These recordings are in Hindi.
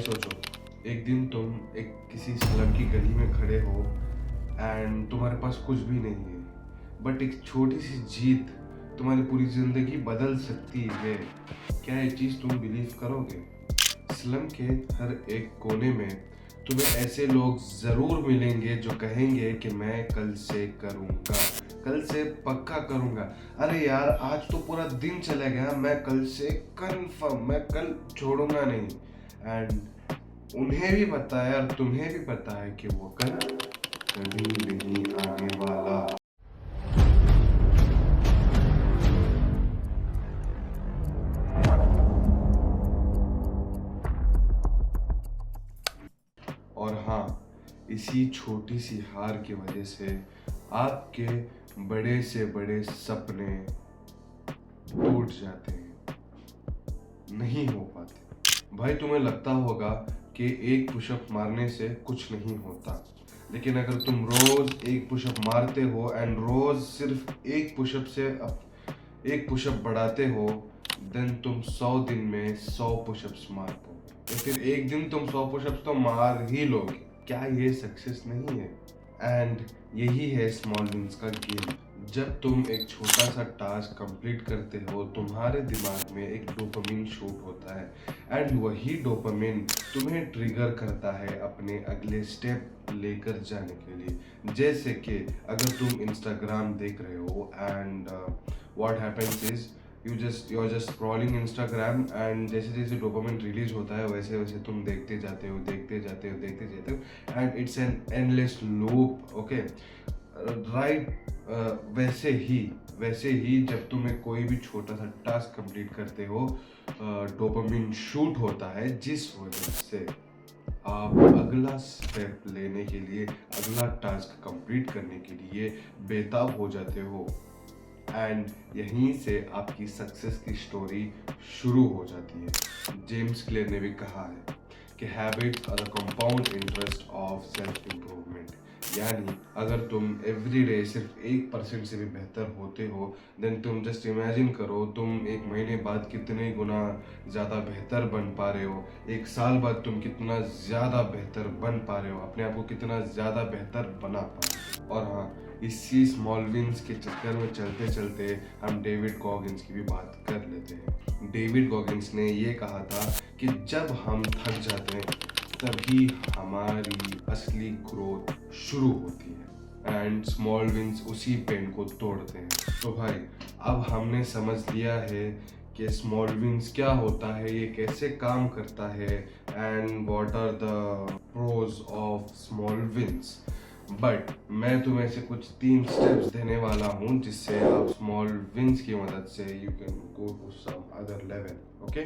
सोचो, एक दिन तुम एक किसी स्लम की गली में खड़े हो एंड तुम्हारे पास कुछ भी नहीं है, बट एक छोटी सी जीत तुम्हारी पूरी जिंदगी बदल सकती है। क्या ये चीज़ तुम बिलीव करोगे? स्लम के हर एक कोने में तुम्हें ऐसे लोग ज़रूर मिलेंगे जो कहेंगे कि मैं कल से करूँगा, कल से पक्का करूँगा। अरे यार, आज तो पूरा दिन चला गया, मैं कल से कंफर्म, मैं कल छोड़ूंगा नहीं। एंड उन्हें भी पता है और तुम्हें भी पता है कि वो कल कभी नहीं आने वाला। और हाँ, इसी छोटी सी हार की वजह से आपके बड़े से बड़े सपने टूट जाते हैं, नहीं हो पाते। भाई, तुम्हें लगता होगा कि एक पुशअप मारने से कुछ नहीं होता, लेकिन अगर तुम रोज एक पुशअप मारते हो एंड रोज सिर्फ एक पुशअप से एक पुशअप बढ़ाते हो, देन तुम 100 दिन में 100 पुशअप्स मार पाओगे, या फिर एक दिन तुम 100 पुशअप्स तो मार ही लोगे। क्या ये सक्सेस नहीं है? एंड यही है स्मॉल विंस का गेम। जब तुम एक छोटा सा टास्क कंप्लीट करते हो, तुम्हारे दिमाग में एक डोपामिन शूट होता है एंड वही डोपामिन तुम्हें ट्रिगर करता है अपने अगले स्टेप लेकर जाने के लिए। जैसे कि अगर तुम इंस्टाग्राम देख रहे हो and what happens is you are just scrolling Instagram and जैसे जैसे डोपामिन रिलीज होता है वैसे वैसे तुम देखते जाते हो and it's an endless loop. Okay, right. वैसे ही जब तुम्हें कोई भी छोटा सा टास्क कंप्लीट करते हो, डोपामिन शूट होता है, जिस वजह से आप अगला स्टेप लेने के लिए, अगला टास्क कंप्लीट करने के लिए बेताब हो जाते हो। एंड यहीं से आपकी सक्सेस की स्टोरी शुरू हो जाती है। जेम्स क्लियर ने भी कहा है कि habits are the compound interest of self improvement. यानी अगर तुम एवरी डे सिर्फ 1% से भी बेहतर होते हो, देन तुम जस्ट इमेजिन करो तुम एक महीने बाद कितने गुना ज़्यादा बेहतर बन पा रहे हो, एक साल बाद तुम कितना ज़्यादा बेहतर बन पा रहे हो, अपने आप को कितना ज़्यादा बेहतर बना पा रहे हो। और हाँ, इसी स्मॉल विंस के चक्कर में चलते चलते हम डेविड गॉगिंस की भी बात कर लेते हैं। डेविड गॉगिंस ने ये कहा था कि जब हम थक जाते हैं तभी हमारी असली ग्रोथ शुरू होती है एंड स्मॉल विंस उसी पेन को तोड़ते हैं। तो भाई, अब हमने समझ लिया है कि स्मॉल विंस क्या होता है, ये कैसे काम करता है and what are the pros of small wins. But मैं तुम्हें से कुछ 3 स्टेप्स देने वाला हूँ जिससे आप स्मॉल विंस की मदद से you can go to some other level. Okay,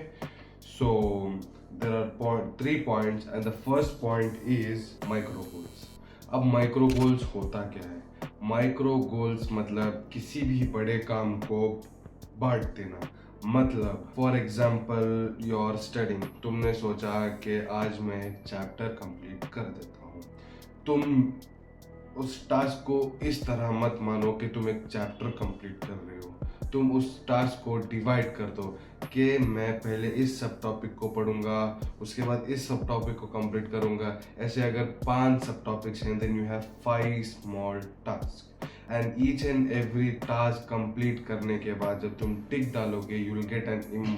so there are 3 points and the first point is micro goals. अब माइक्रो गोल्स होता क्या है? माइक्रो गोल्स मतलब किसी भी बड़े काम को बांट देना। मतलब फॉर एग्जाम्पल योर स्टडिंग, तुमने सोचा कि आज मैं एक चैप्टर कंप्लीट कर देता हूँ। तुम उस टास्क को इस तरह मत मानो कि तुम एक चैप्टर कंप्लीट कर रहे हो। तुम उस टास्क को डिवाइड कर दो कि मैं पहले इस सब टॉपिक को पढ़ूंगा, उसके बाद इस सब टॉपिक को कंप्लीट करूंगा। ऐसे अगर 5 सब टॉपिक्स हैं, then you have 5 small task and each and every task complete करने के बाद जब तुम टिक डालोगे, you will get an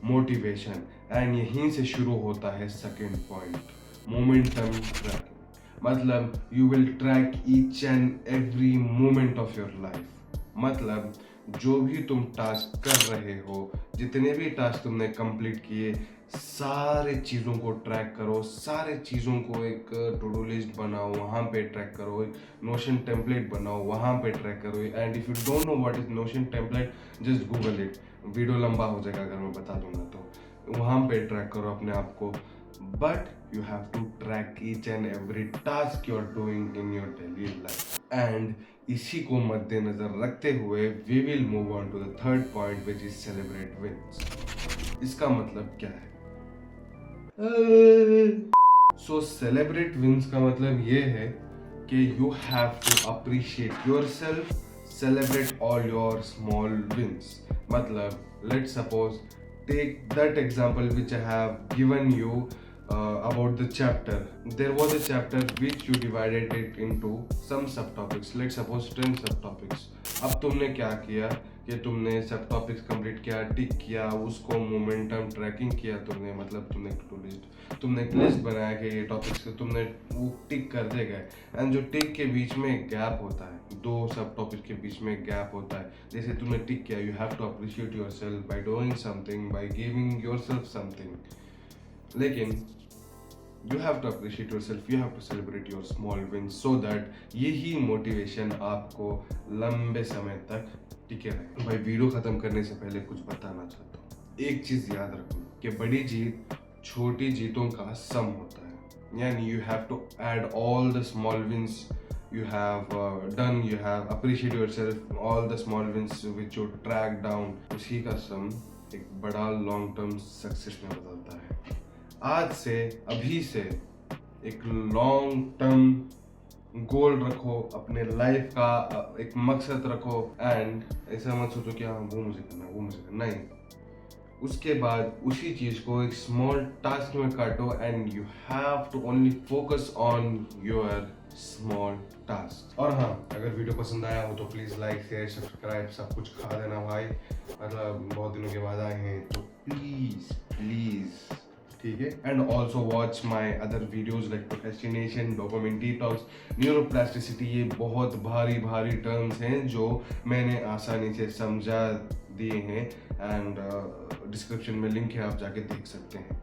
motivation. And यहीं से शुरू होता है सेकेंड पॉइंट, मोमेंटम ट्रैकिंग। मतलब you will track each and every moment of your life. मतलब जो भी तुम टास्क कर रहे हो, जितने भी टास्क तुमने कंप्लीट किए, सारे चीज़ों को ट्रैक करो, सारे चीज़ों को एक टू डू लिस्ट बनाओ, वहाँ पे ट्रैक करो, एक नोशन टेम्पलेट बनाओ, वहाँ पे ट्रैक करो। And if you don't know what is notion template, just Google it. Video लंबा हो जाएगा अगर मैं बता दूंगा तो। वहाँ पे ट्रैक करो अपने आप को, but you have to track each and every task you are doing in your daily life. And इसी को मद्देनजर रखते हुए we will move on to the third point, which is celebrate wins. इसका मतलब क्या है? So celebrate wins का मतलब ये है कि you have to appreciate yourself, celebrate all your small wins. मतलब let's suppose take that example which I have given you. about the chapter. There was a chapter which you divided it into some subtopics. Let's suppose 10 subtopics. अब तुमने क्या किया कि तुमने सब टॉपिक्स कंप्लीट किया, टिक किया, उसको मोमेंटम ट्रैकिंग किया तुमने, मतलब तुमने एक लिस्ट बनाया कि ये टॉपिक्स तुमने वो टिक करते गए। एंड जो टिक के बीच में एक गैप होता है, दो सब टॉपिक के बीच में एक गैप होता है, जैसे तुमने टिक किया, you have to appreciate yourself by doing something, by giving yourself something. लेकिन you have to appreciate yourself, you have to celebrate your small wins so that यही मोटिवेशन आपको लंबे समय तक टिके रहे। भाई वीडियो खत्म करने से पहले कुछ बताना चाहता हूँ। एक चीज याद रखो कि बड़ी जीत छोटी जीतों का सम होता है, यानी you have to add all the small wins you have done, you have appreciate yourself, all the small wins which you track down, उसी का सम एक बड़ा लॉन्ग टर्म सक्सेस में बदलता है। आज से अभी से एक लॉन्ग टर्म गोल रखो, अपने लाइफ का एक मकसद रखो, एंड ऐसा मत सोचो कि हाँ वो मुझे करना, नहीं। उसके बाद उसी चीज को एक स्मॉल टास्क में काटो, and you have to only focus on your small task. और हाँ, अगर वीडियो पसंद आया हो तो प्लीज लाइक, शेयर, सब्सक्राइब सब कुछ खा देना भाई, मतलब बहुत दिनों के बाद आए हैं तो प्लीज, ठीक है। And also watch my other videos like procrastination, dopamine detox, neuroplasticity. ये बहुत भारी टर्म्स हैं जो मैंने आसानी से समझा दिए हैं, एंड डिस्क्रिप्शन में लिंक है, आप जाके देख सकते हैं।